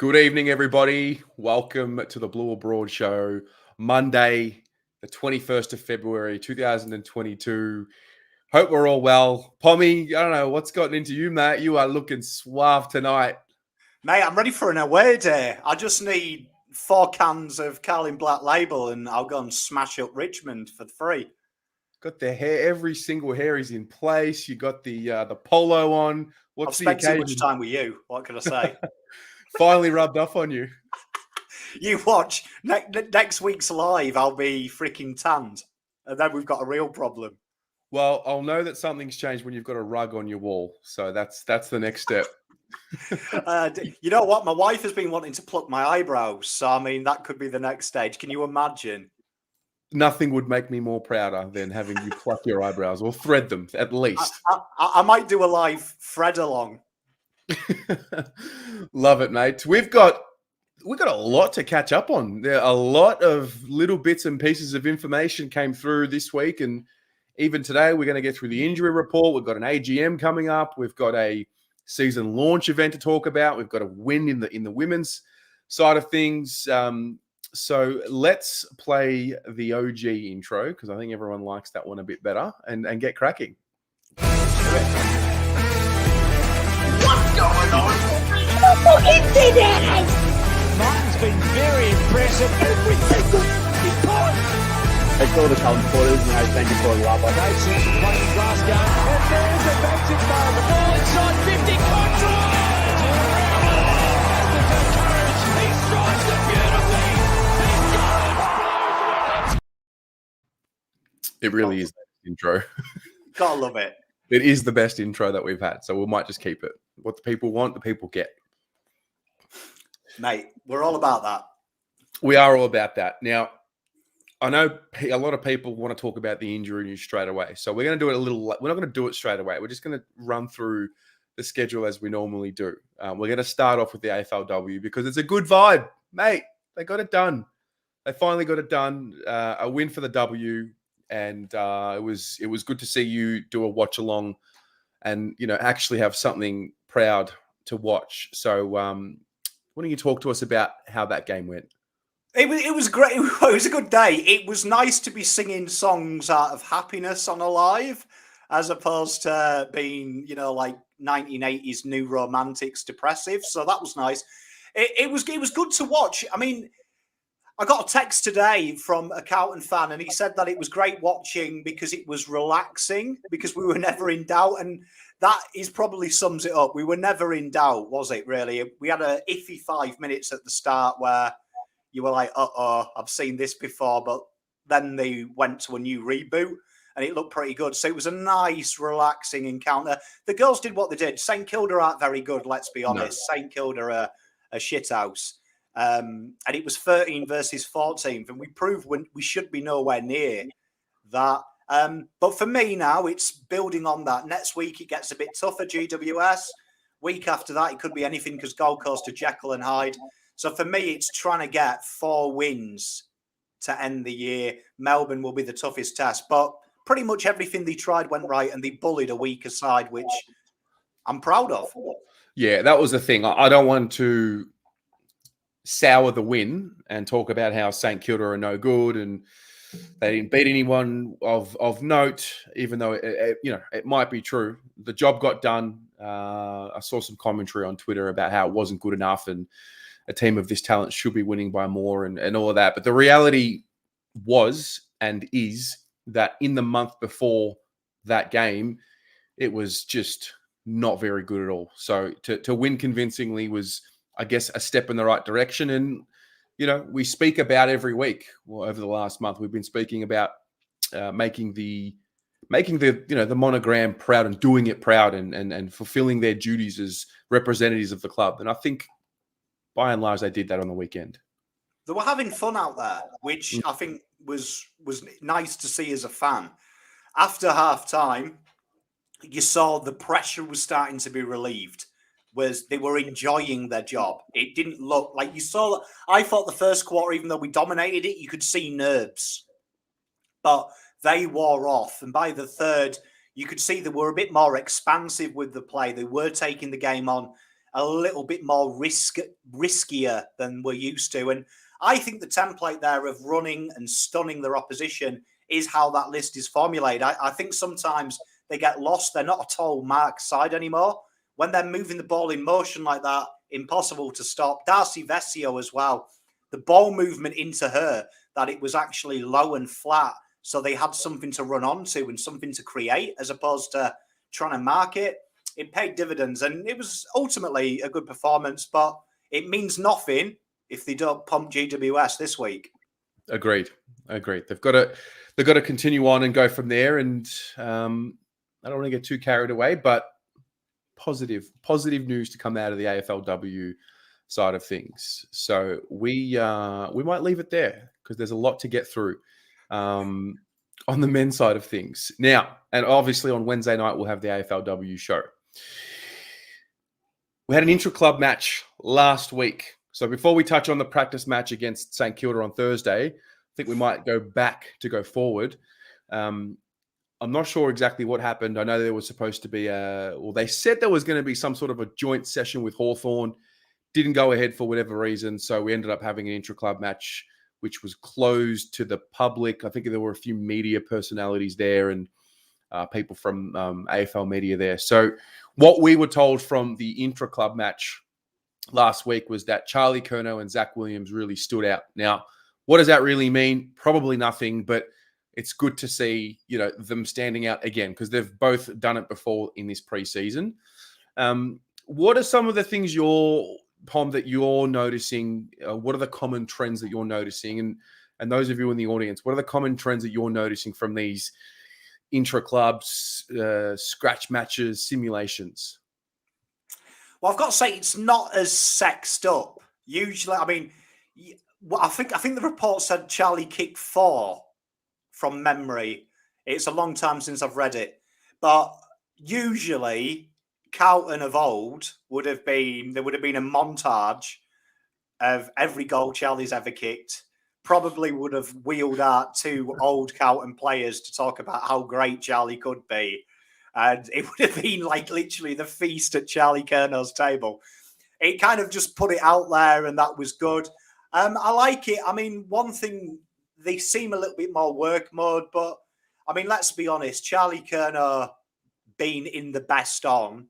Good evening, everybody. Welcome to the Blue Abroad Show, Monday, the 21st of February, 2022. Hope we're all well. Pommy, I don't know what's gotten into you, mate. You are looking suave tonight. Mate, I'm ready for an away day. I just need 4 cans of Carlton Black Label and I'll go and smash up Richmond for free. Got the hair, every single hair is in place. You got the polo on. I've spent too much time with you. What can I say? Finally rubbed off on you. You watch. Next week's live, I'll be freaking tanned. And then we've got a real problem. Well, I'll know that something's changed when you've got a rug on your wall. So that's the next step. You know what? My wife has been wanting to pluck my eyebrows. So, I mean, that could be the next stage. Can you imagine? Nothing would make me more prouder than having you pluck your eyebrows or thread them, at least. I might do a live thread along. Love it, mate. We've got a lot to catch up on. There are a lot of little bits and pieces of information came through this week, and even today we're going to get through the injury report. We've got an AGM coming up. We've got a season launch event to talk about. We've got a win in the women's side of things. So let's play the OG intro because I think everyone likes that one a bit better and get cracking. What's going on? Internet! Martin's been very impressive every single time. I saw the Carlton supporters and I thank you for the love. Great sense of playing Glasgow. And there's a magic moment. The ball inside 50. Control! He strikes it beautifully. He's got it. It really is the intro. Gotta love it. It is the best intro that we've had, so we might just keep it. What the people want, the people get. Mate, we're all about that. We are all about that. Now, I know a lot of people want to talk about the injury news straight away, so we're going to do it we're not going to do it straight away. We're just going to run through the schedule as we normally do. We're going to start off with the AFLW because it's a good vibe. Mate, they got it done. They finally got it done. A win for the W. And it was good to see you do a watch along and, actually have something proud to watch. So why don't you talk to us about how that game went? It was great. It was a good day. It was nice to be singing songs out of happiness on a live as opposed to being, like 1980s new romantics depressive. So that was nice. It was good to watch. I mean, I got a text today from a Carlton fan and he said that it was great watching because it was relaxing, because we were never in doubt. And that probably sums it up. We were never in doubt, was it really? We had a iffy 5 minutes at the start where you were like, uh-oh, I've seen this before. But then they went to a new reboot and it looked pretty good. So it was a nice, relaxing encounter. The girls did what they did. St Kilda aren't very good, let's be honest. No. St Kilda are a shithouse. And it was 13 versus 14th, and we proved we should be nowhere near that. But for me now, it's building on that. Next week, it gets a bit tougher, GWS. Week after that, it could be anything because Gold Coast to Jekyll and Hyde. So for me, it's trying to get 4 wins to end the year. Melbourne will be the toughest test, but pretty much everything they tried went right, and they bullied a weaker side, which I'm proud of. Yeah, that was the thing. I don't want to sour the win and talk about how St Kilda are no good and they didn't beat anyone of note, even though it might be true. The job got done. I saw some commentary on Twitter about how it wasn't good enough and a team of this talent should be winning by more and all of that. But the reality was and is that in the month before that game, it was just not very good at all. So to win convincingly was, I guess, a step in the right direction. And, we speak about every week. Well, over the last month, we've been speaking about making the monogram proud and doing it proud and fulfilling their duties as representatives of the club. And I think, by and large, they did that on the weekend. They were having fun out there, which I think was nice to see as a fan. After half-time, you saw the pressure was starting to be relieved. Was they were enjoying their job. It didn't look like you saw. I thought the first quarter, even though we dominated it, you could see nerves, but they wore off. And by the third, you could see they were a bit more expansive with the play. They were taking the game on, a little bit more riskier than we're used to. And I think the template there of running and stunning their opposition is how that list is formulated. I think sometimes they get lost. They're not a tall mark side anymore. When they're moving the ball in motion like that, impossible to stop. Darcy Vesio as well. The ball movement into her, that it was actually low and flat. So they had something to run onto and something to create as opposed to trying to mark it. It paid dividends and it was ultimately a good performance, but it means nothing if they don't pump GWS this week. Agreed. They've got to continue on and go from there. And I don't want to get too carried away, but positive news to come out of the AFLW side of things. So we might leave it there because there's a lot to get through on the men's side of things. Now, and obviously on Wednesday night, we'll have the AFLW show. We had an intra-club match last week. So before we touch on the practice match against St Kilda on Thursday, I think we might go forward. I'm not sure exactly what happened. I know there was supposed to be they said there was going to be some sort of a joint session with Hawthorn. Didn't go ahead for whatever reason. So we ended up having an intra-club match, which was closed to the public. I think there were a few media personalities there and people from AFL media there. So what we were told from the intra-club match last week was that Charlie Curnow and Zach Williams really stood out. Now, what does that really mean? Probably nothing, but it's good to see, them standing out again because they've both done it before in this preseason. What are some of the things that you're noticing? What are the common trends that you're noticing? And those of you in the audience, what are the common trends that you're noticing from these intra-clubs, scratch matches, simulations? Well, I've got to say it's not as sexed up. Usually, I mean, I think the report said Charlie kicked 4 from memory. It's a long time since I've read it, but usually Carlton of old would have been a montage of every goal Charlie's ever kicked. Probably would have wheeled out 2 old Carlton players to talk about how great Charlie could be. And it would have been like literally the feast at Charlie Curnow's table. It kind of just put it out there and that was good. I like it. I mean, one thing, they seem a little bit more work mode, but I mean, let's be honest, Charlie Curnow being in the best on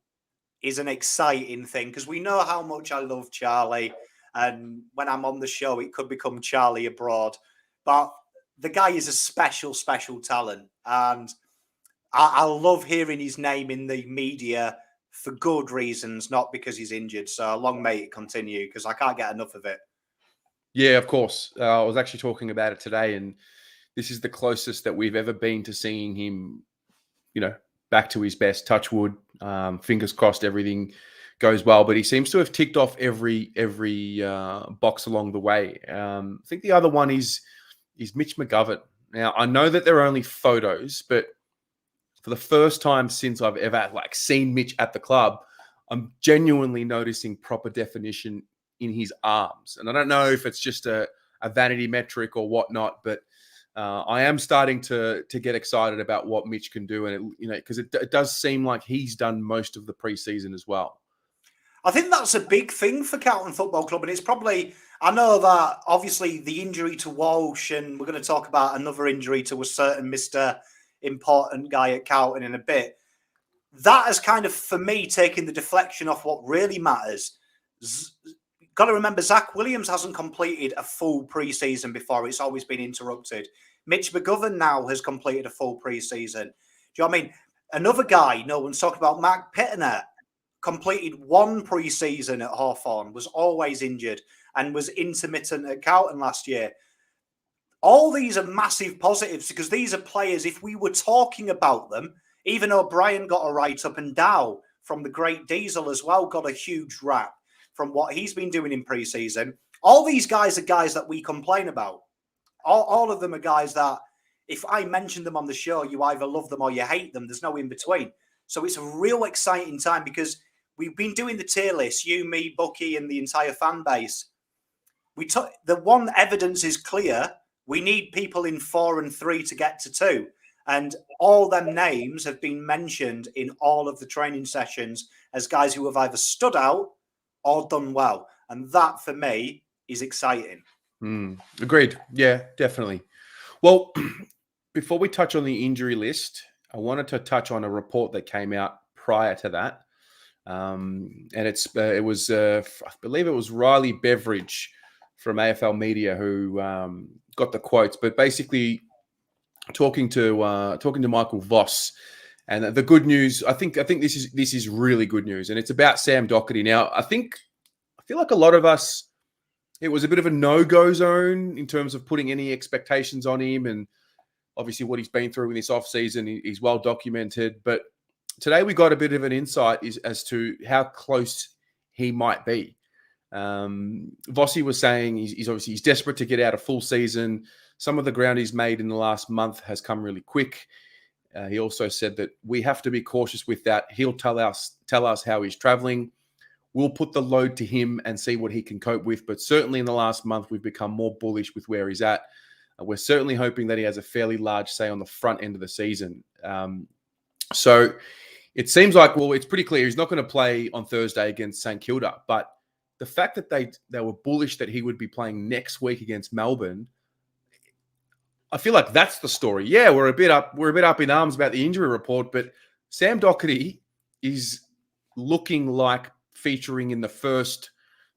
is an exciting thing because we know how much I love Charlie. And when I'm on the show, it could become Charlie abroad. But the guy is a special, special talent. And I love hearing his name in the media for good reasons, not because he's injured. So long may it continue because I can't get enough of it. Yeah, of course. I was actually talking about it today, and this is the closest that we've ever been to seeing him, back to his best. Touch wood, fingers crossed, everything goes well. But he seems to have ticked off every box along the way. I think the other one is Mitch McGovern. Now, I know that they're only photos, but for the first time since I've ever seen Mitch at the club, I'm genuinely noticing proper definition in his arms. And I don't know if it's just a vanity metric or whatnot, but I am starting to get excited about what Mitch can do. And, because it does seem like he's done most of the preseason as well. I think that's a big thing for Carlton Football Club. And it's probably, I know that obviously the injury to Walsh, and we're going to talk about another injury to a certain Mr. Important guy at Carlton in a bit. That has kind of, for me, taken the deflection off what really matters. Got to remember, Zach Williams hasn't completed a full preseason before. It's always been interrupted. Mitch McGovern now has completed a full preseason. Do you know what I mean? Another guy, no one's talking about, Mark Pittener, completed 1 preseason at Hawthorn, was always injured and was intermittent at Carlton last year. All these are massive positives because these are players, if we were talking about them, even O'Brien got a write-up and Dow from the great Diesel as well got a huge rap from what he's been doing in pre-season. All these guys are guys that we complain about. All of them are guys that if I mention them on the show, you either love them or you hate them. There's no in between. So it's a real exciting time because we've been doing the tier list, you, me, Bucky, and the entire fan base. The one evidence is clear. We need people in 4 and 3 to get to 2. And all them names have been mentioned in all of the training sessions as guys who have either stood out or done well. And that, for me, is exciting. Agreed. Yeah, definitely. Well, before we touch on the injury list, I wanted to touch on a report that came out prior to that. And it was I believe it was Riley Beveridge from AFL Media who got the quotes, but basically talking to Michael Voss. And the good news, I think this is really good news, and it's about Sam Docherty. Now, I feel like a lot of us, it was a bit of a no-go zone in terms of putting any expectations on him, and obviously what he's been through in this offseason is well documented. But today we got a bit of an insight as to how close he might be. Vossi was saying he's desperate to get out a full season. Some of the ground he's made in the last month has come really quick. He also said that we have to be cautious with that. He'll tell us how he's traveling. We'll put the load to him and see what he can cope with. But certainly in the last month, we've become more bullish with where he's at. We're certainly hoping that he has a fairly large say on the front end of the season. So it seems like, well, it's pretty clear he's not going to play on Thursday against St Kilda. But the fact that they were bullish that he would be playing next week against Melbourne, I feel like that's the story. Yeah, we're a bit up in arms about the injury report, but Sam Docherty is looking like featuring in the first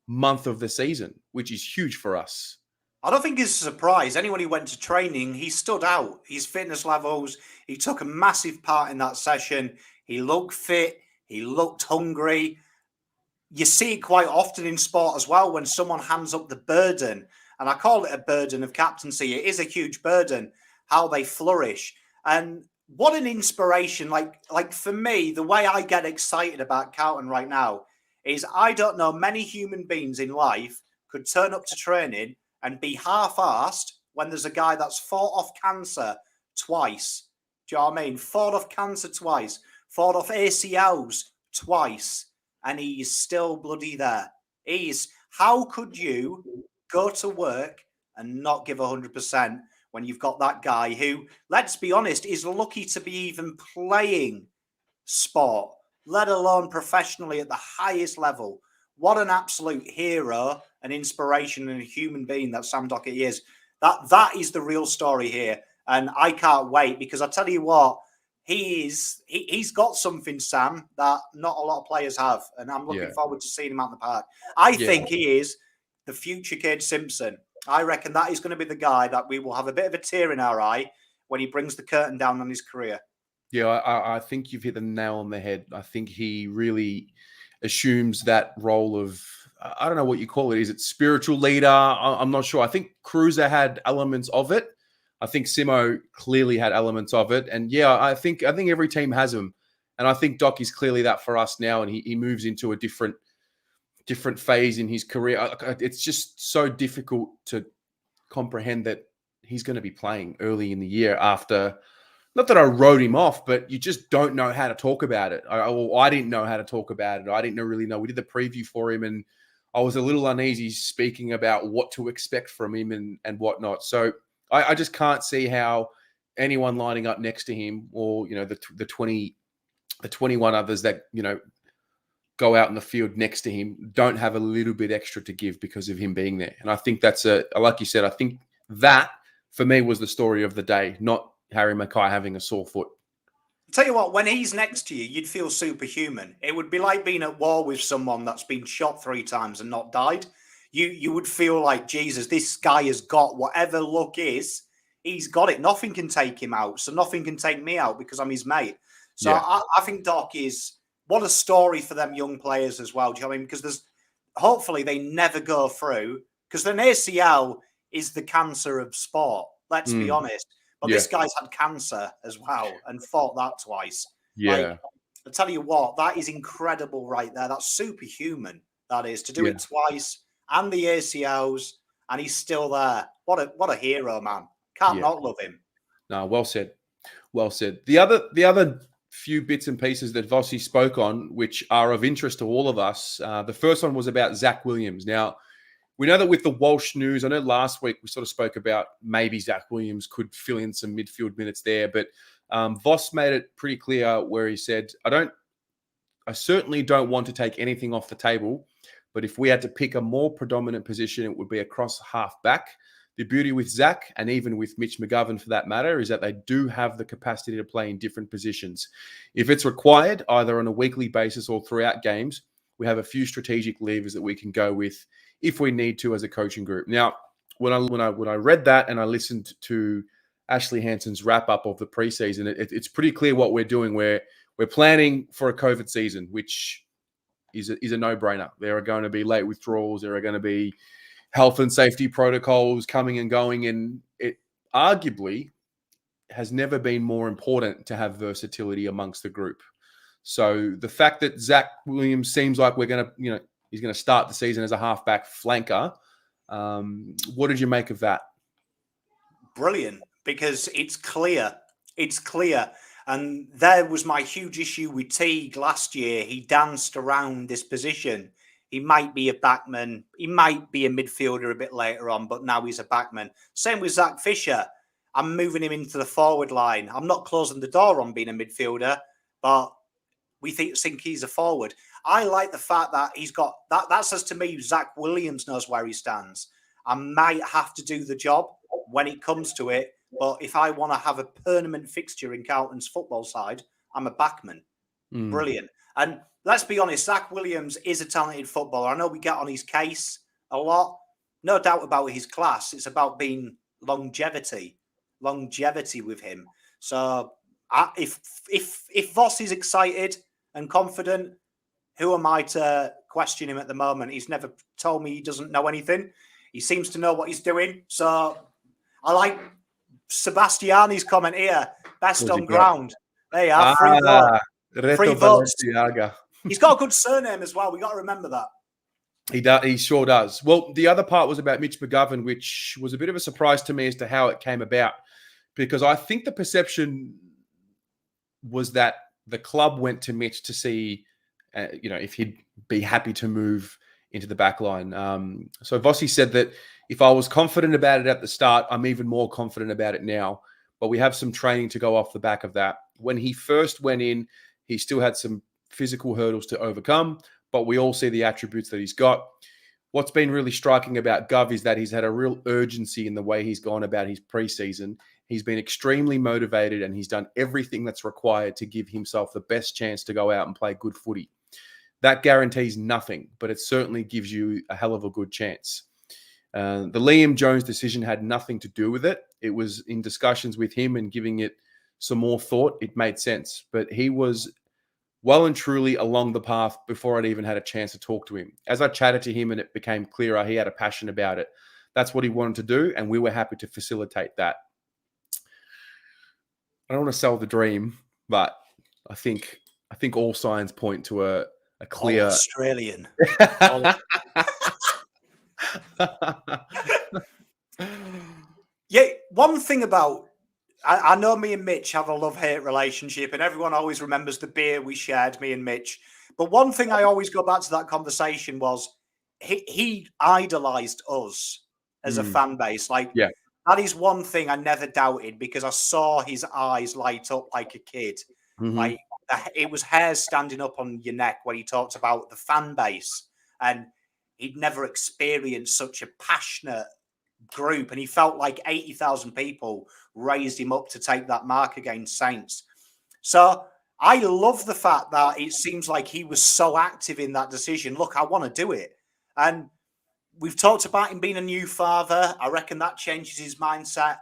month of the season, which is huge for us. I don't think it's a surprise. Anyone who went to training, he stood out. His fitness levels, he took a massive part in that session. He looked fit. He looked hungry. You see it quite often in sport as well when someone hands up the burden. And I call it a burden of captaincy. It is a huge burden, how they flourish. And what an inspiration. Like for me, the way I get excited about Carlton right now is I don't know many human beings in life could turn up to training and be half-arsed when there's a guy that's fought off cancer twice. Do you know what I mean? Fought off cancer twice. Fought off ACLs twice. And he's still bloody there. How could you go to work and not give 100% when you've got that guy who, let's be honest, is lucky to be even playing sport, let alone professionally at the highest level? What an absolute hero, an inspiration, and a human being that Sam Docherty is. That is the real story here. And I can't wait, because I tell you what, he's got something, Sam, that not a lot of players have. And I'm looking forward to seeing him out in the park. I think he is the future Cade Simpson. I reckon that is going to be the guy that we will have a bit of a tear in our eye when he brings the curtain down on his career. Yeah, I think you've hit the nail on the head. I think he really assumes that role of, I don't know what you call it. Is it spiritual leader? I'm not sure. I think Cruiser had elements of it. I think Simo clearly had elements of it. And yeah, I think every team has them. And I think Doc is clearly that for us now. And he moves into a different phase in his career. It's just so difficult to comprehend that he's going to be playing early in the year after, not that I wrote him off, but you just don't know how to talk about it. I didn't know how to talk about it. I didn't really know. We did the preview for him, and I was a little uneasy speaking about what to expect from him and whatnot. So I just can't see how anyone lining up next to him, or the 21 others that go out in the field next to him, don't have a little bit extra to give because of him being there. And I think that's like you said, I think that for me was the story of the day, not Harry Mackay having a sore foot. I'll tell you what, when he's next to you, you'd feel superhuman. It would be like being at war with someone that's been shot 3 times and not died. You would feel like, Jesus, this guy has got whatever luck is, he's got it. Nothing can take him out. So nothing can take me out because I'm his mate. So yeah. I think Doc is, what a story for them young players as well. Do you know what I mean? Because hopefully they never go through, because an ACL is the cancer of sport. Let's be honest. But this guy's had cancer as well and fought that twice. Yeah. I tell you what, that is incredible right there. That's superhuman, that is, to do it twice and the ACLs, and he's still there. What a hero, man. Can't not love him. No, well said. Well said. The other few bits and pieces that Vossi spoke on, which are of interest to all of us, the first one was about Zach Williams. Now, we know that with the Walsh news, I know last week we sort of spoke about maybe Zach Williams could fill in some midfield minutes there, but Voss made it pretty clear where he said, I certainly don't want to take anything off the table, But if we had to pick a more predominant position, it would be across half back. The beauty with Zach, and even with Mitch McGovern for that matter, is that they do have the capacity to play in different positions. If it's required, either on a weekly basis or throughout games, we have a few strategic levers that we can go with if we need to as a coaching group. Now, when I read that and I listened to Ashley Hansen's wrap up of the preseason, it's pretty clear what we're doing. We're planning for a COVID season, which is a no-brainer. There are going to be late withdrawals. There are going to be health and safety protocols coming and going, and it arguably has never been more important to have versatility amongst the group. So the fact that Zach Williams seems like he's going to start the season as a halfback flanker. What did you make of that? Brilliant, because it's clear. It's clear. And there was my huge issue with Teague last year. He danced around this position. He might be a backman. He might be a midfielder a bit later on, but now he's a backman. Same with Zach Fisher. I'm moving him into the forward line. I'm not closing the door on being a midfielder, but we think he's a forward. I like the fact that he's got that. That says to me, Zach Williams knows where he stands. I might have to do the job when it comes to it, but if I want to have a permanent fixture in Carlton's football side, I'm a backman. Brilliant. And let's be honest, Zach Williams is a talented footballer. I know we get on his case a lot. No doubt about his class. It's about being longevity with him. So if Voss is excited and confident, who am I to question him at the moment? He's never told me he doesn't know anything. He seems to know what he's doing. So I like Sebastiani's comment here. Best on ground. There you are. Free vote. Free votes. He's got a good surname as well. We got to remember that. He does. He sure does. Well, the other part was about Mitch McGovern, which was a bit of a surprise to me as to how it came about, because I think the perception was that the club went to Mitch to see, if he'd be happy to move into the back line. So Vossi said that if I was confident about it at the start, I'm even more confident about it now. But we have some training to go off the back of that. When he first went in, he still had some physical hurdles to overcome, but we all see the attributes that he's got. What's been really striking about Gov is that he's had a real urgency in the way he's gone about his preseason. He's been extremely motivated and he's done everything that's required to give himself the best chance to go out and play good footy. That guarantees nothing, but it certainly gives you a hell of a good chance. The Liam Jones decision had nothing to do with it. It was in discussions with him and giving it some more thought. It made sense, but he was well and truly along the path before I'd even had a chance to talk to him. As I chatted to him and it became clearer, he had a passion about it. That's what he wanted to do, and we were happy to facilitate that. I don't want to sell the dream, but I think all signs point to a clear Australian. Yeah, one thing about I know me and Mitch have a love-hate relationship, and everyone always remembers the beer we shared, me and Mitch. But one thing I always go back to that conversation was he idolized us as a fan base. That is one thing I never doubted, because I saw his eyes light up like a kid. Like it was hairs standing up on your neck when he talked about the fan base, and he'd never experienced such a passionate group, and he felt like 80,000 people raised him up to take that mark against Saints. So I love the fact that it seems like he was so active in that decision. Look, I want to do it. And we've talked about him being a new father. I reckon that changes his mindset.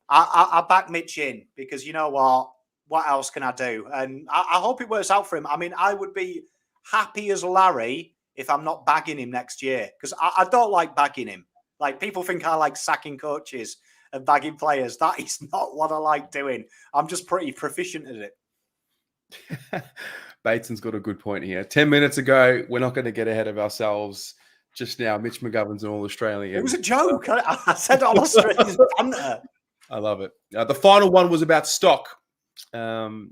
I back Mitch in, because you know what else can I do? And I hope it works out for him. I mean, I would be happy as Larry if I'm not bagging him next year, because I don't like bagging him. Like, people think I like sacking coaches and bagging players. That is not what I like doing. I'm just pretty proficient at it. Bateson's got a good point here. 10 minutes ago, we're not going to get ahead of ourselves. Just now, Mitch McGovern's an All-Australian. It was a joke. I said All-Australian banter. I love it. The final one was about stock. Vossi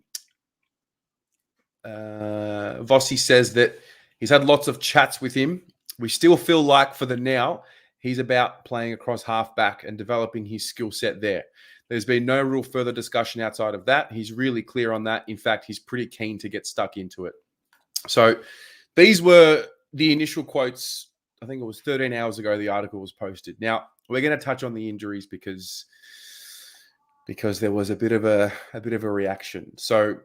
says that he's had lots of chats with him. We still feel like, for the now, he's about playing across half-back and developing his skill set there. There's been no real further discussion outside of that. He's really clear on that. In fact, he's pretty keen to get stuck into it. So these were the initial quotes I think it was 13 hours ago the article was posted. Now, we're going to touch on the injuries because there was a bit of a reaction. So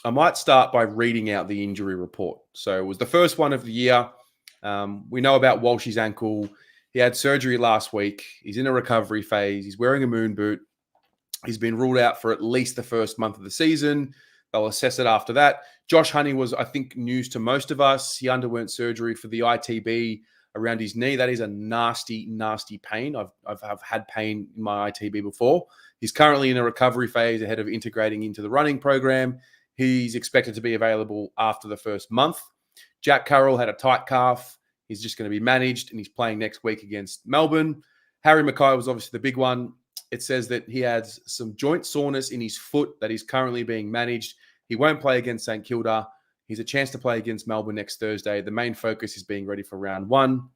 I might start by reading out the injury report. So it was the first one of the year. We know about Walsh's ankle. He had surgery last week. He's in a recovery phase. He's wearing a moon boot. He's been ruled out for at least the first month of the season. They'll assess it after that. Josh Honey was, I think, news to most of us. He underwent surgery for the ITB around his knee. That is a nasty, nasty pain. I've had pain in my ITB before. He's currently in a recovery phase ahead of integrating into the running program. He's expected to be available after the first month. Jack Carroll had a tight calf. He's just going to be managed, and he's playing next week against Melbourne. Harry Mackay was obviously the big one. It says that he has some joint soreness in his foot that is currently being managed. He won't play against St Kilda. He's a chance to play against Melbourne next Thursday. The main focus is being ready for round one.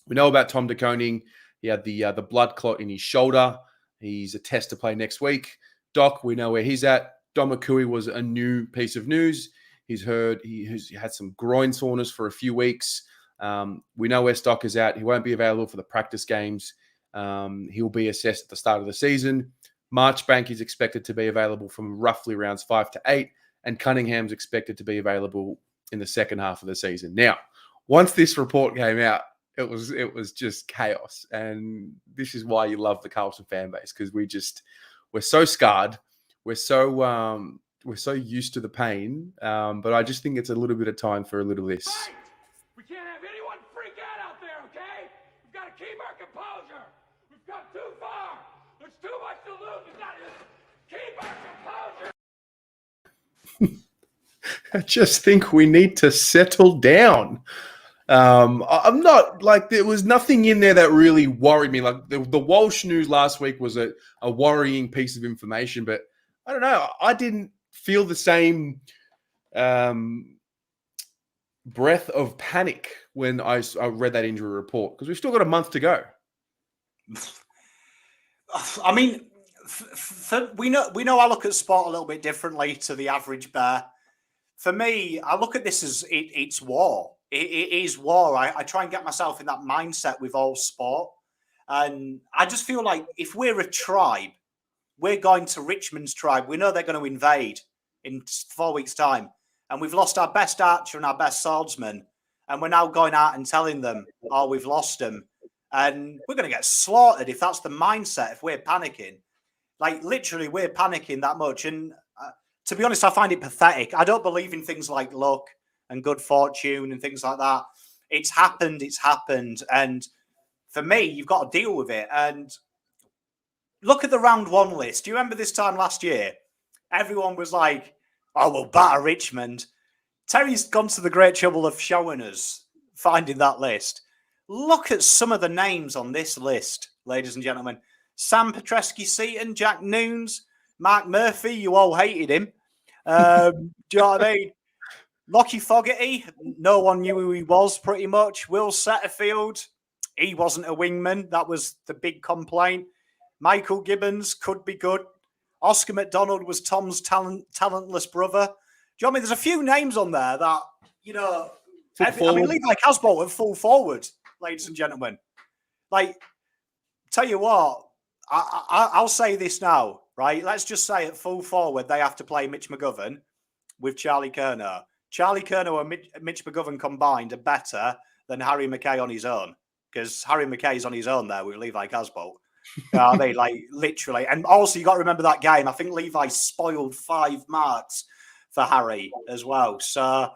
We know about Tom de Koning. He had the blood clot in his shoulder. He's a test to play next week. Doc, we know where he's at. Dom McCooey was a new piece of news. He had some groin soreness for a few weeks. We know where Stock is at. He won't be available for the practice games. He'll be assessed at the start of the season. Marchbank is expected to be available from roughly rounds 5 to 8, and Cunningham's expected to be available in the second half of the season. Now, once this report came out, it was just chaos, and this is why you love the Carlton fan base, because we're so scarred, we're so used to the pain, but I just think it's a little bit of time for a little this. We can't have anyone freak out there, okay? We've got to keep our composure. We've come too far. There's too much to lose. We've got to keep our composure. I just think we need to settle down. I'm not like, there was nothing in there that really worried me. Like the Walsh news last week was a worrying piece of information, but I don't know. I didn't feel the same breath of panic when I read that injury report, because we've still got a month to go. I mean, we know I look at sport a little bit differently to the average bear. For me, I look at this as it's war. It is war. I try and get myself in that mindset with all sport. And I just feel like if we're a tribe, we're going to Richmond's tribe. We know they're going to invade in 4 weeks' time. And we've lost our best archer and our best swordsman. And we're now going out and telling them, oh, we've lost them. And we're going to get slaughtered if that's the mindset, if we're panicking. Like, literally, we're panicking that much. And to be honest, I find it pathetic. I don't believe in things like luck and good fortune and things like that. It's happened. And for me, you've got to deal with it. And look at the round one list. Do you remember this time last year? Everyone was like, oh, we'll batter Richmond. Terry's gone to the great trouble of showing us, finding that list. Look at some of the names on this list, ladies and gentlemen. Sam Petrescu-Seaton, Jack Noons, Mark Murphy, you all hated him. Do you know what I mean? Lockie Fogarty, no one knew who he was pretty much. Will Setterfield, he wasn't a wingman. That was the big complaint. Michael Gibbons could be good. Oscar McDonald was Tom's talentless brother. Do you know what I mean? There's a few names on there that, you know, Levi Casbolt at full forward, ladies and gentlemen. Like, tell you what, I'll say this now, right? Let's just say at full forward, they have to play Mitch McGovern with Charlie Curnow. Charlie Curnow and Mitch McGovern combined are better than Harry Mackay on his own, because Harry Mackay's on his own there with Levi Casbolt. You know what I mean? Like, literally. And also, you got to remember that game. I think Levi spoiled 5 marks for Harry as well. So,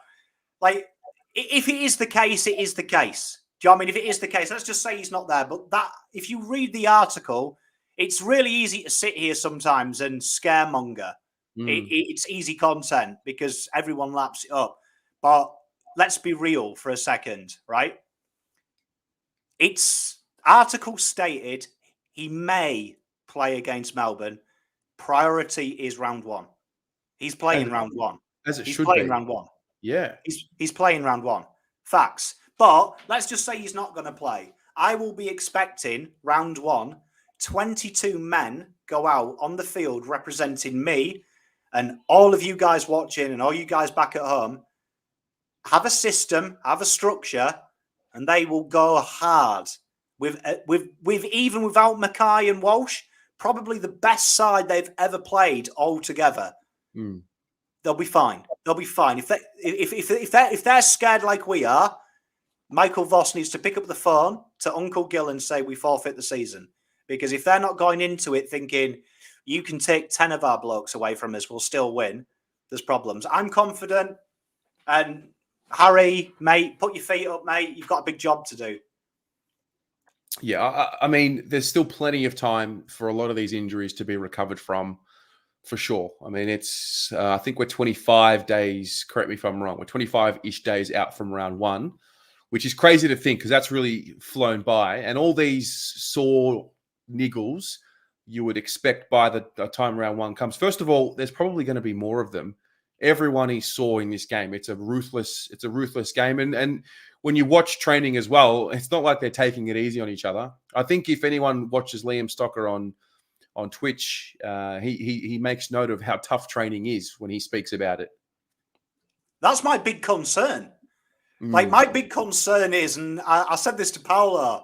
like, if it is the case, it is the case. Do you know what I mean? If it is the case, let's just say he's not there. But that, if you read the article, it's really easy to sit here sometimes and scaremonger. It's easy content because everyone laps it up. But let's be real for a second, right? It's article stated he may play against Melbourne. Priority is round one. He's playing round one. As it he's should playing be. round one. Yeah. He's playing round one. Facts. But let's just say he's not going to play. I will be expecting round one, 22 men go out on the field representing me and all of you guys watching and all you guys back at home. Have a system, have a structure, and they will go hard with even without Mackay and Walsh, probably the best side they've ever played all together. Mm. They'll be fine. They'll be fine. If they're scared like we are, Michael Voss needs to pick up the phone to Uncle Gil and say we forfeit the season. Because if they're not going into it thinking you can take 10 of our blokes away from us, we'll still win, there's problems. I'm confident. And Harry, mate, put your feet up, mate. You've got a big job to do. Yeah, I mean, there's still plenty of time for a lot of these injuries to be recovered from, for sure. I mean, it's I think we're 25 days, correct me if I'm wrong, we're 25-ish days out from round one, which is crazy to think because that's really flown by. And all these sore niggles you would expect by the time round one comes. First of all, there's probably going to be more of them. Everyone is sore in this game. It's a ruthless game. And when you watch training as well, it's not like they're taking it easy on each other. I think if anyone watches Liam Stocker on Twitch, he makes note of how tough training is when he speaks about it. That's my big concern. Like, my big concern is, and I said this to Paolo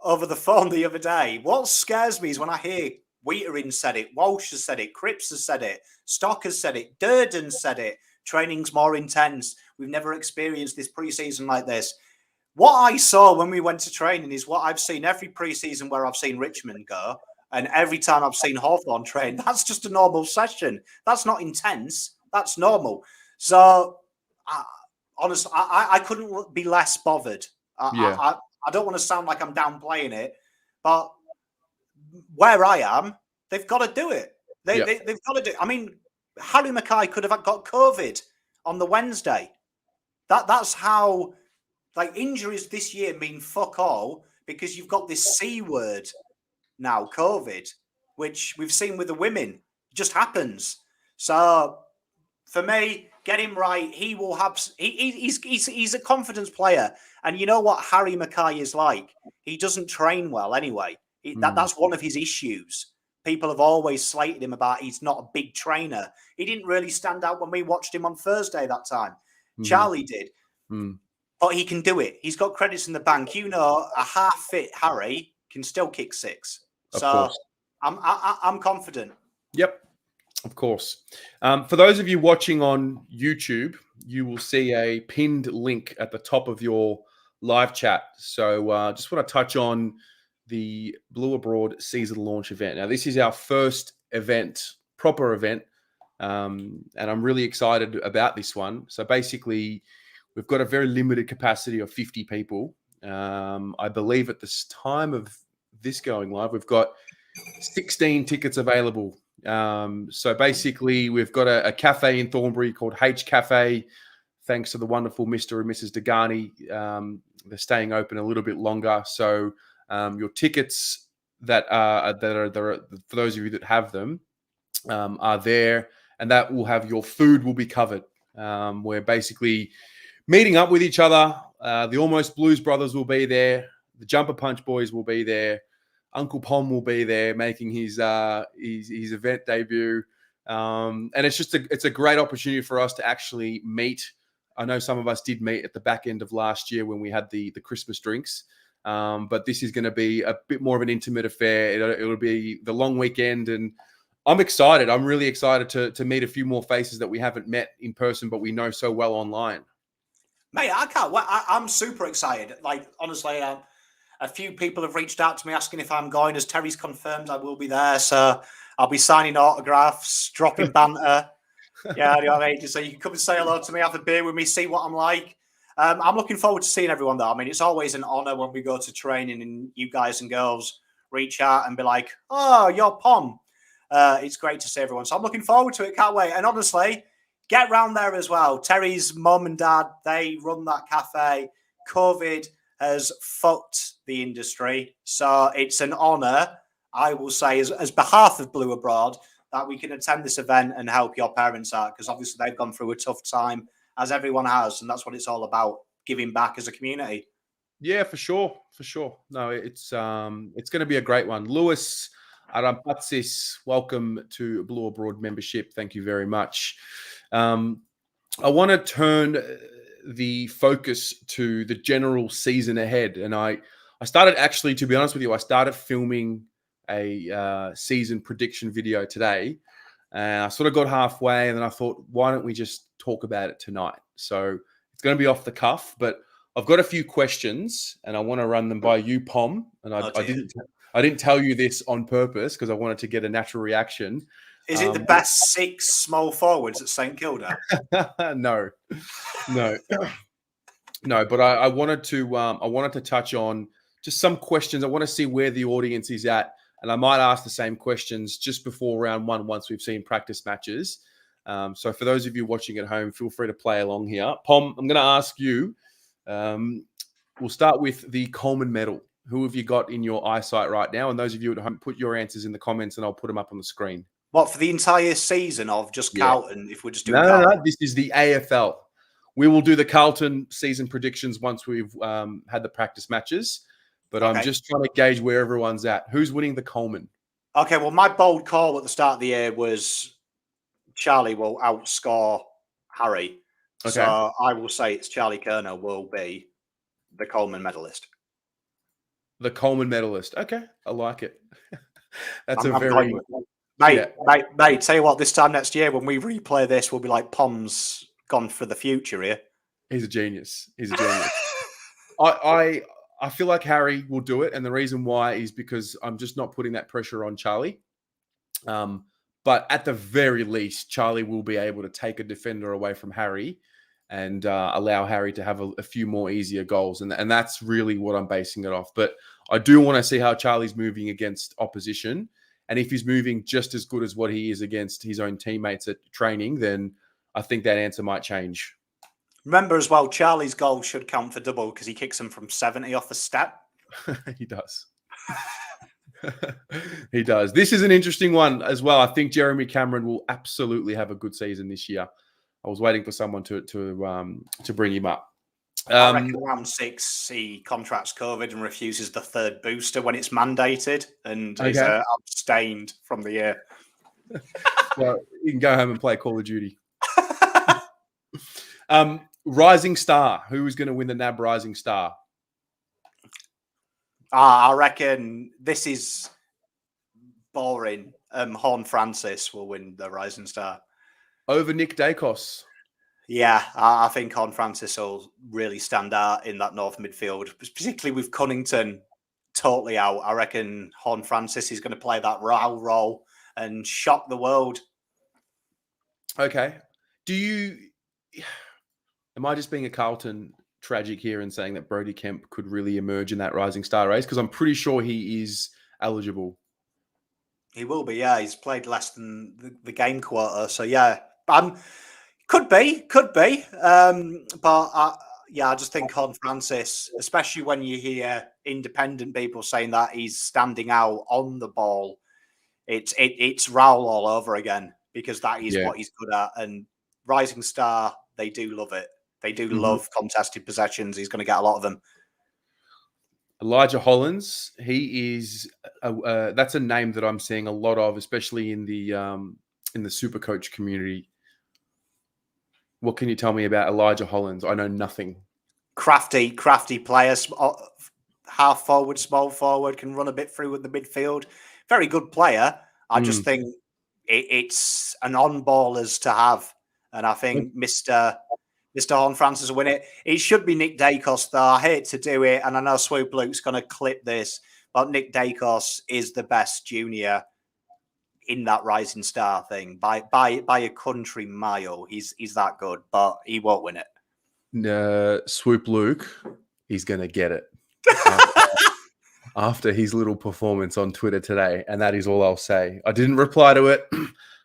over the phone the other day, what scares me is when I hear Wheaterin said it, Walsh has said it, Cripps has said it, Stock has said it, Durden said it, training's more intense. We've never experienced this preseason like this. What I saw when we went to training is what I've seen every preseason where I've seen Richmond go, and every time I've seen Hawthorn train. That's just a normal session. That's not intense. That's normal. So, honestly, I couldn't be less bothered. I don't want to sound like I'm downplaying it, but where I am, they've got to do it. They've got to do it. I mean, Harry Mackay could have got COVID on the Wednesday. That's how, like, injuries this year mean fuck all because you've got this C word now, COVID, which we've seen with the women. It just happens. So for me, get him right. He will have. He's a confidence player, and you know what Harry Mackay is like. He doesn't train well anyway. That's one of his issues. People have always slated him about he's not a big trainer. He didn't really stand out when we watched him on Thursday that time. Charlie did. But he can do it. He's got credits in the bank. You know, a half-fit Harry can still kick six. So I'm confident. Yep, of course. For those of you watching on YouTube, you will see a pinned link at the top of your live chat. So just want to touch on the Blue Abroad season launch event. Now, this is our first event, proper event, and I'm really excited about this one. So basically, we've got a very limited capacity of 50 people. I believe at this time of this going live, we've got 16 tickets available. So basically, we've got a cafe in Thornbury called H Cafe. Thanks to the wonderful Mr. and Mrs. Degani, they're staying open a little bit longer. So your tickets that are for those of you that have them are there, and that will have your food will be covered. We're basically meeting up with each other. The Almost Blues brothers will be there. The Jumper Punch boys will be there. Uncle Pom will be there making his event debut. And it's a great opportunity for us to actually meet. I know some of us did meet at the back end of last year when we had the Christmas drinks. But this is going to be a bit more of an intimate affair. It'll be the long weekend, and I'm excited. I'm really excited to meet a few more faces that we haven't met in person, but we know so well online. Mate, I can't wait. I'm super excited. Like, honestly, a few people have reached out to me asking if I'm going. As Terry's confirmed, I will be there. So I'll be signing autographs, dropping banter. Yeah, you know what I mean? So you can come and say hello to me, have a beer with me, see what I'm like. I'm looking forward to seeing everyone though. I mean, it's always an honor when we go to training and you guys and girls reach out and be like, oh, you're Pom. It's great to see everyone. So I'm looking forward to it. Can't wait. And honestly, get round there as well. Terry's mum and dad, they run that cafe. COVID has fucked the industry. So it's an honor, I will say, as behalf of Blue Abroad, that we can attend this event and help your parents out, because obviously they've gone through a tough time, as everyone has, and that's what it's all about, giving back as a community. Yeah, for sure. No, it's going to be a great one. Lewis Arampatsis, welcome to Blue Abroad membership. Thank you very much. I want to turn the focus to the general season ahead. And I started, actually, to be honest with you, I started filming a season prediction video today. And I sort of got halfway, and then I thought, why don't we just talk about it tonight? So it's going to be off the cuff, but I've got a few questions, and I want to run them by you, Pom. And I didn't tell you this on purpose because I wanted to get a natural reaction. Is it the best 6 small forwards at St Kilda? No. But I wanted to touch on just some questions. I want to see where the audience is at, and I might ask the same questions just before round 1 once we've seen practice matches. So for those of you watching at home, feel free to play along here. Pom, I'm going to ask you. We'll start with the Coleman medal. Who have you got in your eyesight right now? And those of you at home, put your answers in the comments, and I'll put them up on the screen. What, for the entire season of just Carlton? If we're just doing No. This is the AFL. We will do the Carlton season predictions once we've had the practice matches. But I'm just trying to gauge where everyone's at. Who's winning the Coleman? Okay, well, my bold call at the start of the year was Charlie will outscore Harry. Okay. So I will say it's Charlie Kerner will be the Coleman medalist. The Coleman medalist. Okay, I like it. That's Mate, tell you what, this time next year when we replay this, we'll be like, Pom's gone for the future here. He's a genius. I feel like Harry will do it, and the reason why is because I'm just not putting that pressure on Charlie. But at the very least, Charlie will be able to take a defender away from Harry and allow Harry to have a few more easier goals. And that's really what I'm basing it off. But I do want to see how Charlie's moving against opposition. And if he's moving just as good as what he is against his own teammates at training, then I think that answer might change. Remember as well, Charlie's goal should count for double because he kicks him from 70 off the step. He does. He does. This is an interesting one as well. I think Jeremy Cameron will absolutely have a good season this year. I was waiting for someone to bring him up. I reckon round 6 he contracts COVID and refuses the 3rd booster when it's mandated and is abstained from the year. Well, you can go home and play Call of Duty. Rising Star. Who is going to win the NAB Rising Star? I reckon this is boring. Horn Francis will win the Rising Star. Over Nick Dacos. Yeah, I think Horn Francis will really stand out in that North midfield, particularly with Cunnington totally out. I reckon Horn Francis is going to play that Raul role and shock the world. Okay. Am I just being a Carlton tragic here and saying that Brody Kemp could really emerge in that Rising Star race? Because I'm pretty sure he is eligible. He will be, yeah. He's played less than the game quarter. So, yeah. Could be. But, I just think Horn Francis, especially when you hear independent people saying that he's standing out on the ball, it's Raul all over again because that is what he's good at. And Rising Star, they do love it. They do love contested possessions. He's going to get a lot of them. Elijah Hollins, he is. That's a name that I'm seeing a lot of, especially in the Supercoach community. What can you tell me about Elijah Hollins? I know nothing. Crafty player, half forward, small forward, can run a bit through with the midfield. Very good player. I just think it's an on-ballers to have, and I think Mr. Horn Francis will win it. It should be Nick Dacos, though. I hate to do it, and I know Swoop Luke's going to clip this, but Nick Dacos is the best junior in that Rising Star thing by a country mile. He's that good, but he won't win it. Swoop Luke, he's going to get it after his little performance on Twitter today, and that is all I'll say. I didn't reply to it.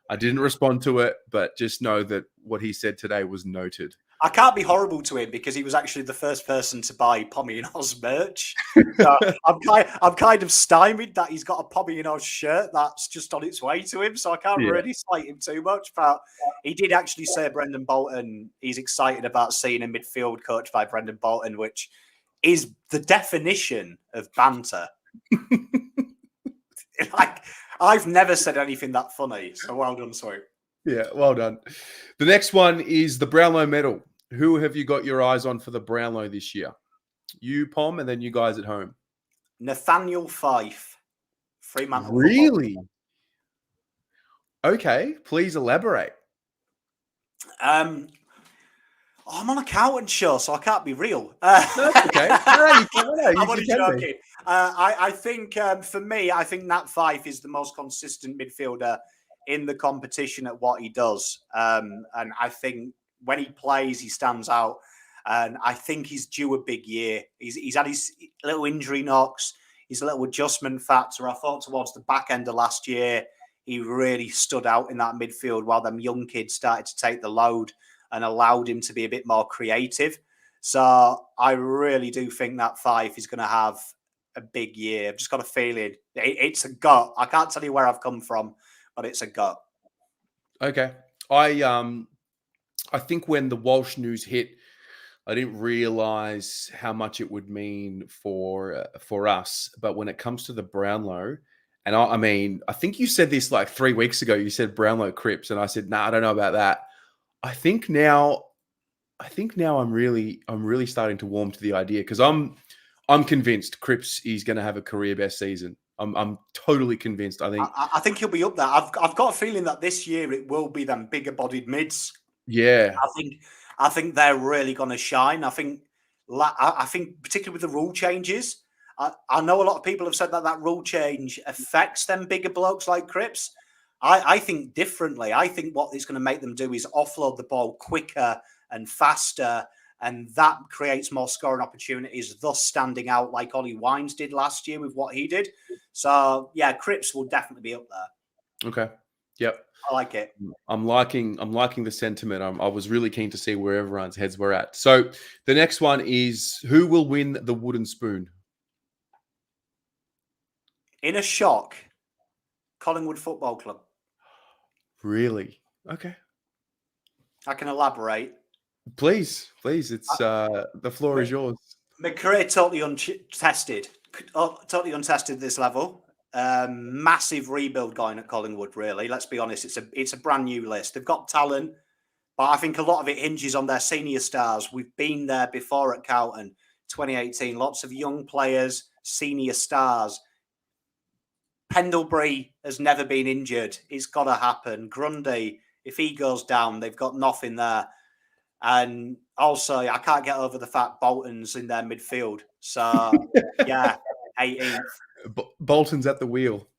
I didn't respond to it, but just know that what he said today was noted. I can't be horrible to him because he was actually the first person to buy Pommy and Oz merch. So I'm kind of stymied that he's got a Pommy and Oz shirt that's just on its way to him. So I can't really slight him too much. But he did actually say Brendan Bolton, he's excited about seeing a midfield coached by Brendan Bolton, which is the definition of banter. I've never said anything that funny. So well done, Swoop. Yeah, well done. The next one is the Brownlow medal. who have you got your eyes on for the Brownlow this year? You, Pom, and then you guys at home. Nathaniel Fife, Fremantle. Really? Okay, please elaborate. I'm on a Carlton show, so I can't be real. No, it's okay. I'm only joking. I think for me, I think Nat Fife is the most consistent midfielder in the competition at what he does. And I think when he plays, he stands out. And I think he's due a big year. He's had his little injury knocks, his little adjustment factor. I thought towards the back end of last year, he really stood out in that midfield while them young kids started to take the load and allowed him to be a bit more creative. So I really do think that Fife is going to have a big year. I've just got a feeling. It's a gut. I can't tell you where I've come from, but it's a gut. Okay. I think when the Walsh news hit, I didn't realize how much it would mean for us. But when it comes to the Brownlow, and I mean, I think you said this like 3 weeks ago. You said Brownlow Crips, and I said, "Nah, I don't know about that." I think now I'm really starting to warm to the idea because I'm convinced Cripps is going to have a career best season. I'm totally convinced. I think he'll be up there. I've got a feeling that this year it will be them bigger bodied mids. Yeah, I think they're really going to shine. I think particularly with the rule changes, I know a lot of people have said that rule change affects them bigger blokes like Cripps. I think differently. I think what it's going to make them do is offload the ball quicker and faster, and that creates more scoring opportunities, thus standing out like Ollie Wines did last year with what he did. So, yeah, Cripps will definitely be up there. Okay. Yep. I like it. I'm liking the sentiment. I was really keen to see where everyone's heads were at. So the next one is who will win the wooden spoon? In a shock, Collingwood Football Club. Really? Okay. I can elaborate. Please. It's the floor is yours. McRae totally untested at this level. Massive rebuild going at Collingwood, really. Let's be honest, it's a brand new list. They've got talent, but I think a lot of it hinges on their senior stars. We've been there before at Carlton, 2018. Lots of young players, senior stars. Pendlebury has never been injured. It's got to happen. Grundy, if he goes down, they've got nothing there. And also, I can't get over the fact Bolton's in their midfield. So, yeah, 18th. Bolton's at the wheel.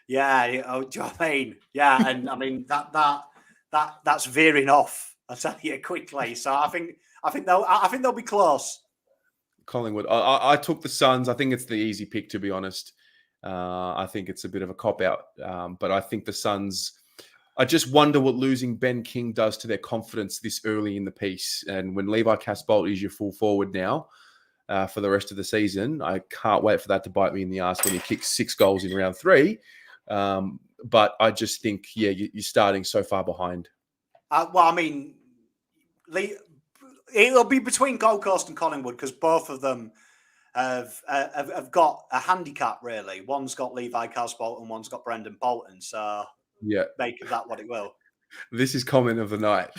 Yeah, do you know what I mean? Yeah, and I mean that's veering off. I'll tell you quickly. So I think they'll be close. Collingwood. I took the Suns. I think it's the easy pick, to be honest. I think it's a bit of a cop out, but I think the Suns. I just wonder what losing Ben King does to their confidence this early in the piece. And when Levi Casbolt is your full forward now for the rest of the season, I can't wait for that to bite me in the ass when he kicks 6 goals in round 3. But I just think, yeah, you're starting so far behind. Well, I mean, it'll be between Gold Coast and Collingwood because both of them have got a handicap, really. One's got Levi Casbolt and one's got Brendan Bolton. So yeah, make of that what it will. This is comment of the night.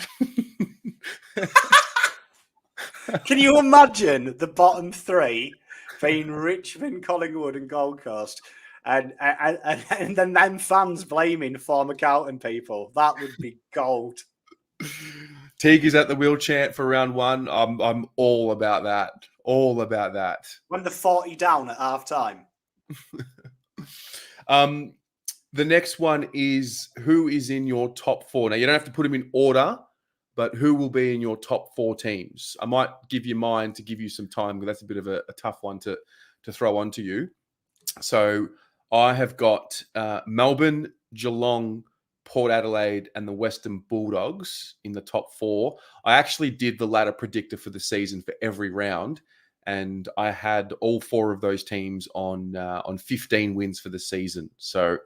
Can you imagine the bottom 3 being Richmond, Collingwood, and Gold Coast, and then them fans blaming former Carlton people? That would be gold. Teague is at the wheel chant for round 1. I'm all about that. All about that. When they're 40 down at half time. The next one is who is in your top 4. Now, you don't have to put them in order, but who will be in your top 4 teams? I might give you mine to give you some time, because that's a bit of a tough one to throw onto you. So I have got Melbourne, Geelong, Port Adelaide, and the Western Bulldogs in the top 4. I actually did the ladder predictor for the season for every round, and I had all 4 of those teams on 15 wins for the season. So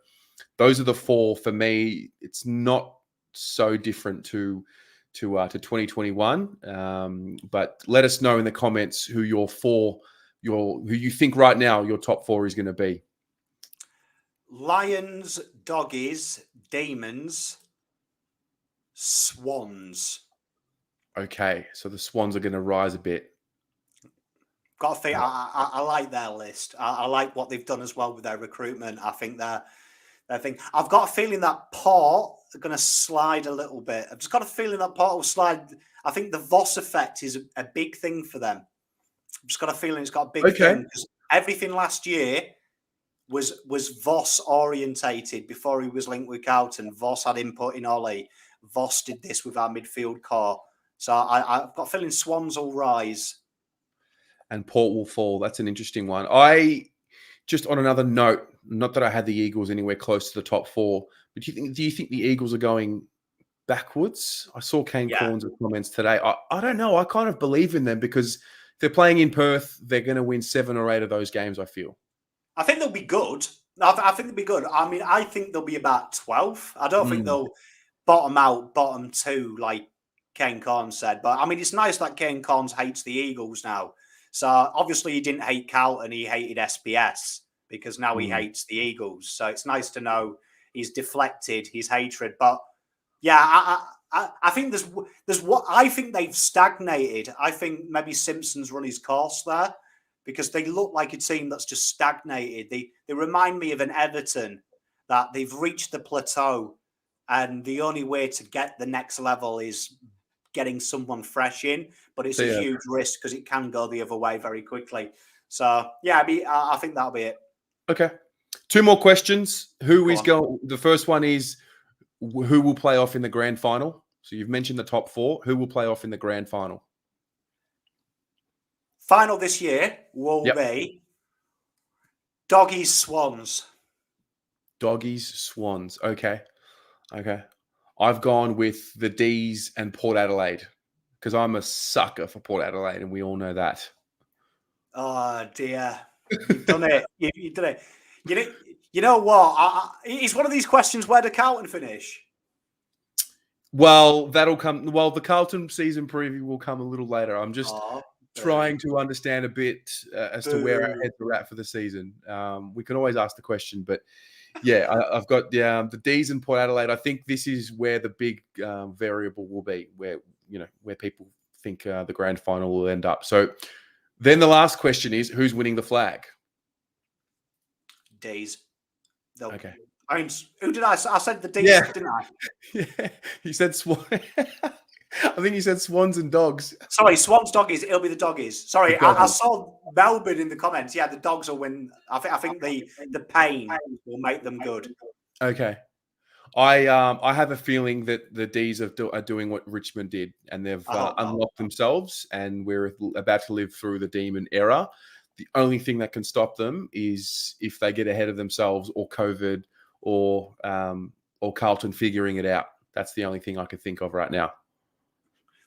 those are the 4 for me. It's not so different to 2021, but let us know in the comments who who you think right now your top 4 is going to be. Lions, Doggies, Demons, Swans. Okay, so the Swans are going to rise a bit. Got to think. I like their list. I like what they've done as well with their recruitment. I think their thing. I've got a feeling that Port are going to slide a little bit. I've just got a feeling that Port will slide. I think the Voss effect is a big thing for them. I've just got a feeling it's got a big thing because everything last year was Voss orientated before he was linked with Carlton. Voss had input in Ollie. Voss did this with our midfield core. So I've got a feeling Swans will rise. And Port will fall. That's an interesting one. I just on another note, not that I had the Eagles anywhere close to the top 4, but do you think the Eagles are going backwards? I saw Kane Corns' comments today. I don't know. I kind of believe in them because if they're playing in Perth, they're going to win 7 or 8 of those games, I feel. I think they'll be good. I think they'll be good. I mean, I think they'll be about 12th. I don't think they'll bottom 2 like Kane Corns said. But I mean, it's nice that Kane Corns hates the Eagles now. So obviously he didn't hate Carlton, he hated SPS because now he hates the Eagles. So it's nice to know he's deflected his hatred. But yeah, I think there's what I think they've stagnated. I think maybe Simpson's run his course there because they look like a team that's just stagnated. They remind me of an Everton that they've reached the plateau and the only way to get the next level is getting someone fresh in, but it's a huge risk because it can go the other way very quickly. So yeah, I think that'll be it. Okay. 2 more questions. Who is going? The first one is who will play off in the grand final? So you've mentioned the top 4. Who will play off in the grand final? Final this year will be Doggies Swans. Doggies Swans. Okay. I've gone with the D's and Port Adelaide because I'm a sucker for Port Adelaide, and we all know that. Oh dear, you've done it. You've done it. You know what? It's one of these questions. Where did Carlton finish? Well, that'll come. Well, the Carlton season preview will come a little later. I'm just trying to understand a bit as to where our heads are at for the season. We can always ask the question, but. Yeah, I've got the D's and Port Adelaide. I think this is where the big variable will be, where people think the grand final will end up. So then the last question is, who's winning the flag? D's. Okay. I mean, who did I said the D's, didn't I? Yeah, you said Swan. I think you said Swans and Dogs. Sorry, Swans, Doggies. It'll be the Doggies. Sorry, I saw Melbourne in the comments. Yeah, the Dogs will win. I think the pain will make them good. Okay. I have a feeling that the D's are doing what Richmond did, and they've unlocked themselves, and we're about to live through the demon era. The only thing that can stop them is if they get ahead of themselves, or COVID, or Carlton figuring it out. That's the only thing I can think of right now.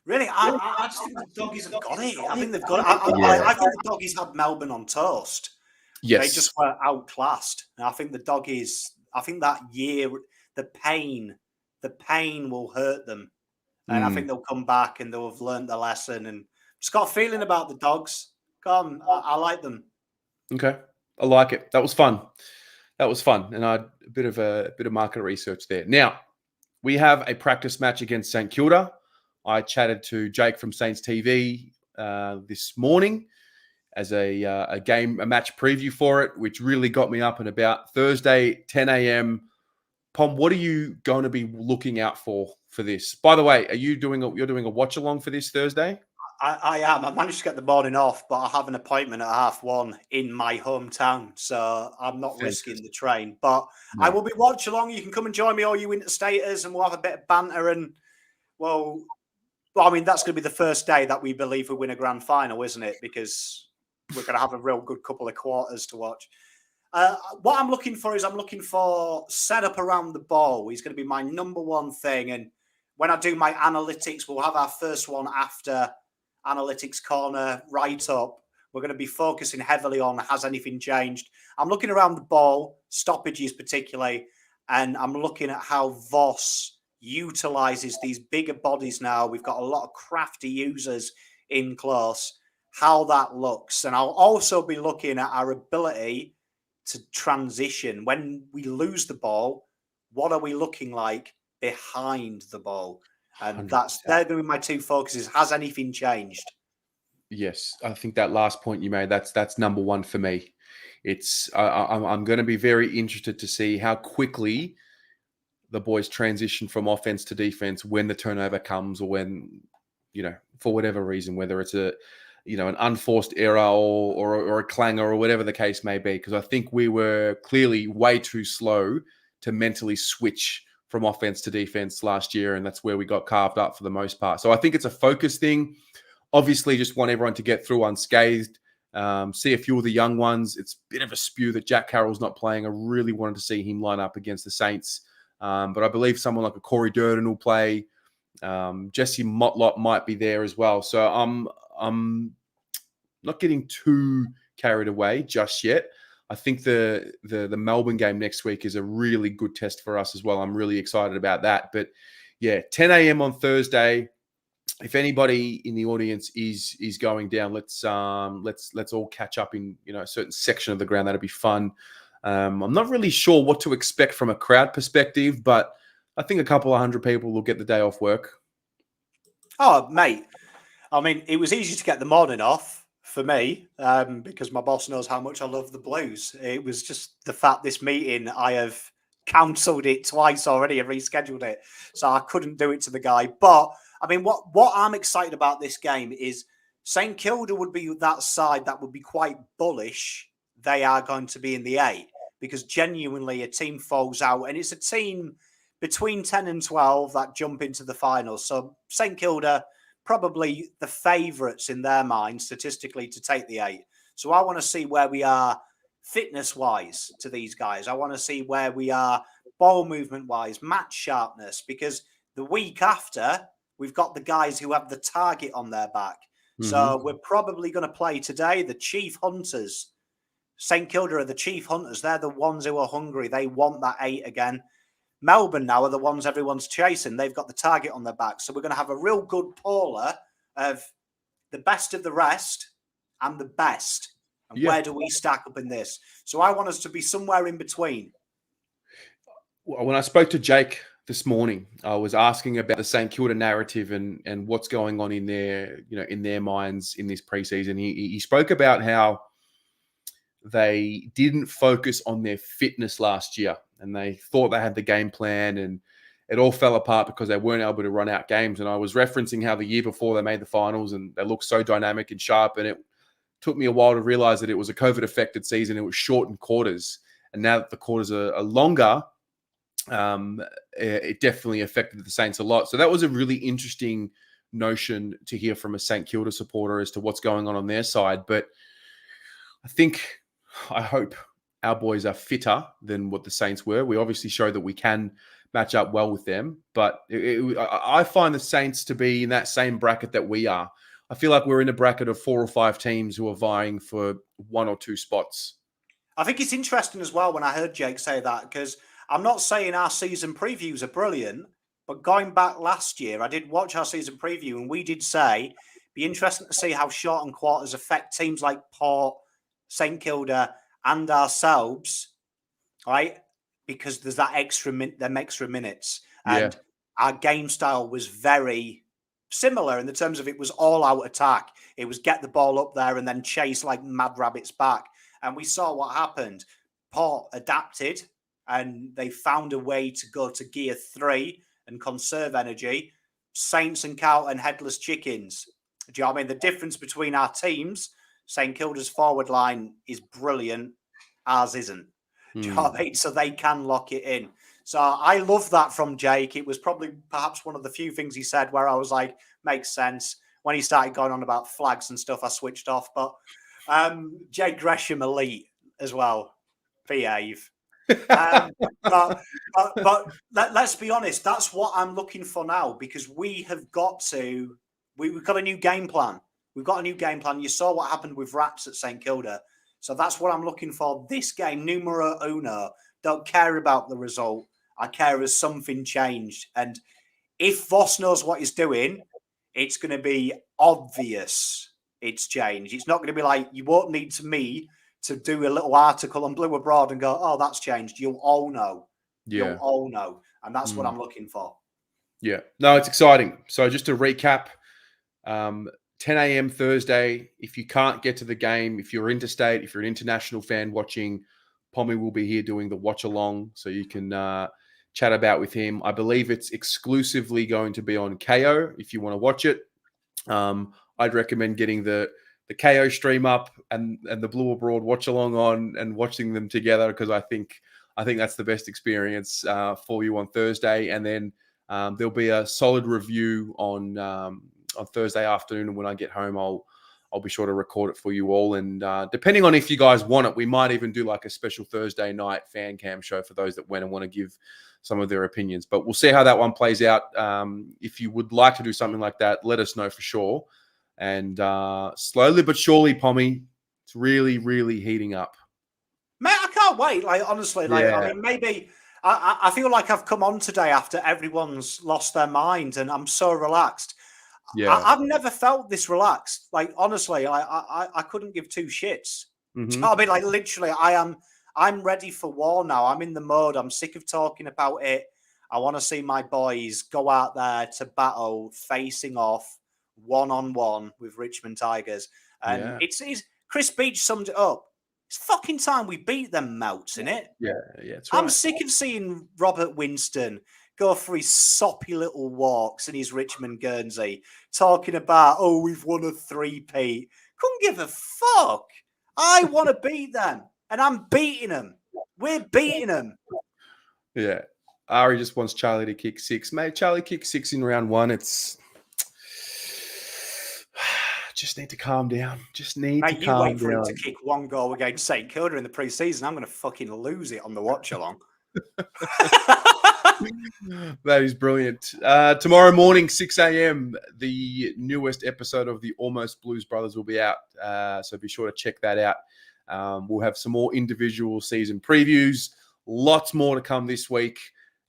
Really, I just think the Doggies have got it. I think they've got it. I think the Doggies had Melbourne on toast. Yes. They just were outclassed. And I think the Doggies, I think that year, the pain will hurt them. And I think they'll come back and they'll have learned their lesson. And just got a feeling about the Dogs. Come, I like them. Okay. I like it. That was fun. And I had a bit of market research there. Now, we have a practice match against St Kilda. I chatted to Jake from Saints TV this morning as a match preview for it, which really got me up and about. Thursday, 10 a.m. Pom, what are you going to be looking out for this? By the way, you're doing a watch along for this Thursday? I am. I managed to get the morning off, but I have an appointment at 1:30 in my hometown, so I'm not risking the train. But I will be watch along. You can come and join me, all you interstaters, and we'll have a bit of banter. And well, I mean, that's going to be the first day that we believe we win a grand final, isn't it? Because we're going to have a real good couple of quarters to watch. What I'm looking for is setup around the ball. Is going to be my number one thing. And when I do my analytics, we'll have our first one after Analytics Corner write-up. We're going to be focusing heavily on has anything changed. I'm looking around the ball, stoppages particularly, and I'm looking at how Voss utilizes these bigger bodies now. We've got a lot of crafty users in close, how that looks. And I'll also be looking at our ability to transition. When we lose the ball, what are we looking like behind the ball? And 100%. they're going to be my two focuses. Has anything changed? Yes, I think that last point you made, that's number one for me. It's I'm going to be very interested to see how quickly the boys transition from offense to defense when the turnover comes, or when, for whatever reason, whether it's an unforced error or a clanger or whatever the case may be. Because I think we were clearly way too slow to mentally switch from offense to defense last year, and that's where we got carved up for the most part. So I think it's a focus thing. Obviously, just want everyone to get through unscathed. See a few of the young ones. It's a bit of a spew that Jack Carroll's not playing. I really wanted to see him line up against the Saints. But I believe someone like a Corey Durden will play. Jesse Motlop might be there as well. So I'm not getting too carried away just yet. I think the Melbourne game next week is a really good test for us as well. I'm really excited about that. But yeah, 10 a.m. on Thursday. If anybody in the audience is going down, let's all catch up in a certain section of the ground. That'd be fun. I'm not really sure what to expect from a crowd perspective, but I think a couple of hundred people will get the day off work. Oh, mate. I mean, it was easy to get the morning off for me because my boss knows how much I love the Blues. It was just the fact this meeting, I have cancelled it twice already and rescheduled it. So I couldn't do it to the guy. But, I mean, what I'm excited about this game is St Kilda would be that side that would be quite bullish. They are going to be in the 8 because genuinely a team falls out, and it's a team between 10 and 12 that jump into the finals. So St Kilda, probably the favourites in their mind statistically to take the 8. So I want to see where we are fitness-wise to these guys. I want to see where we are ball movement-wise, match sharpness, because the week after, we've got the guys who have the target on their back. Mm-hmm. So we're probably going to play today the Chief Hunters. St Kilda are the Chief Hunters. They're the ones who are hungry. They want that 8 again. Melbourne now are the ones everyone's chasing. They've got the target on their back. So we're going to have a real good polar of the best of the rest and the best. And where do we stack up in this? So I want us to be somewhere in between. When I spoke to Jake this morning, I was asking about the St Kilda narrative and what's going on in their minds in this preseason. He spoke about how they didn't focus on their fitness last year, and they thought they had the game plan, and it all fell apart because they weren't able to run out games. And I was referencing how the year before they made the finals and they looked so dynamic and sharp, and it took me a while to realize that it was a COVID-affected season. It was shortened quarters, and now that the quarters are longer, it definitely affected the Saints a lot. So that was a really interesting notion to hear from a St Kilda supporter as to what's going on their side. But I hope our boys are fitter than what the Saints were. We obviously showed that we can match up well with them, but I find the Saints to be in that same bracket that we are. I feel like we're in a bracket of 4 or 5 teams who are vying for 1 or 2 spots. I think it's interesting as well when I heard Jake say that, because I'm not saying our season previews are brilliant, but going back last year, I did watch our season preview and we did say, be interesting to see how shortened quarters affect teams like Port, St Kilda and ourselves, right? Because there's that extra minutes. And our game style was very similar in the terms of it was all out attack. It was get the ball up there and then chase like mad rabbits back. And we saw what happened. Port adapted and they found a way to go to gear 3 and conserve energy. Saints and Carlton headless chickens. Do you know what I mean? The difference between our teams, St Kilda's forward line is brilliant. Ours isn't. Do you know what I mean? So they can lock it in. So I love that from Jake. It was probably perhaps one of the few things he said where I was like, makes sense. When he started going on about flags and stuff, I switched off. But Jake Gresham, elite as well. Behave. But let's be honest, that's what I'm looking for now, because we've got a new game plan. We've got a new game plan. You saw what happened with Raps at St Kilda. So that's what I'm looking for this game, numero uno. Don't care about the result. I care as something changed. And if Voss knows what he's doing, it's going to be obvious it's changed. It's not going to be like, you won't need me to do a little article on Blue Abroad and go, oh, that's changed. You'll all know. You'll all know. And that's what I'm looking for. Yeah. No, it's exciting. So just to recap, 10 a.m. Thursday. If you can't get to the game, if you're interstate, if you're an international fan watching, Pommy will be here doing the watch along, so you can chat about with him. I believe it's exclusively going to be on KO if you want to watch it. I'd recommend getting the KO stream up and the Blue Abroad watch along on and watching them together, because I think that's the best experience for you on Thursday. And then there'll be a solid review on Thursday afternoon, and when I get home, I'll be sure to record it for you all. And depending on if you guys want it, we might even do like a special Thursday night fan cam show for those that went and want to give some of their opinions. But we'll see how that one plays out. If you would like to do something like that, let us know for sure. And slowly but surely, Pommy, it's really, really heating up. Mate, I can't wait. Like, honestly, like, Yeah. I mean, maybe I feel like I've come on today after everyone's lost their mind, and I'm so relaxed. Yeah. I've never felt this relaxed. Like, honestly, I couldn't give two shits. Mhm. I mean, like, literally, I'm ready for war now. I'm in the mode. I'm sick of talking about it. I want to see my boys go out there to battle, facing off one-on-one with Richmond Tigers. And it's Chris Beach summed it up. It's fucking time we beat them melts, innit? Yeah, that's right. I'm sick of seeing Robert Winston go for his soppy little walks in his Richmond Guernsey, talking about, oh, we've won a three-peat. Couldn't give a fuck. I want to beat them, and I'm beating them. We're beating them. Yeah. Ari just wants Charlie to kick 6. Mate, Charlie kicked 6 in round 1. It's just need to calm down. Just need to calm down. You wait for him to kick one goal against St Kilda in the pre-season. I'm going to fucking lose it on the watch along. That is brilliant. Tomorrow morning, 6 a.m., the newest episode of the Almost Blues Brothers will be out. So be sure to check that out. We'll have some more individual season previews. Lots more to come this week.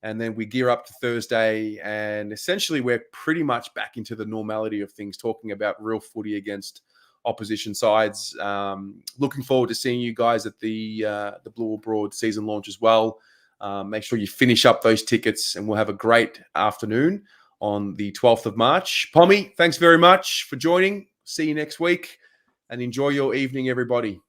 And then we gear up to Thursday. And essentially, we're pretty much back into the normality of things, talking about real footy against opposition sides. Looking forward to seeing you guys at the Blue Abroad season launch as well. Make sure you finish up those tickets, and we'll have a great afternoon on the 12th of March. Pommy, thanks very much for joining. See you next week, and enjoy your evening, everybody.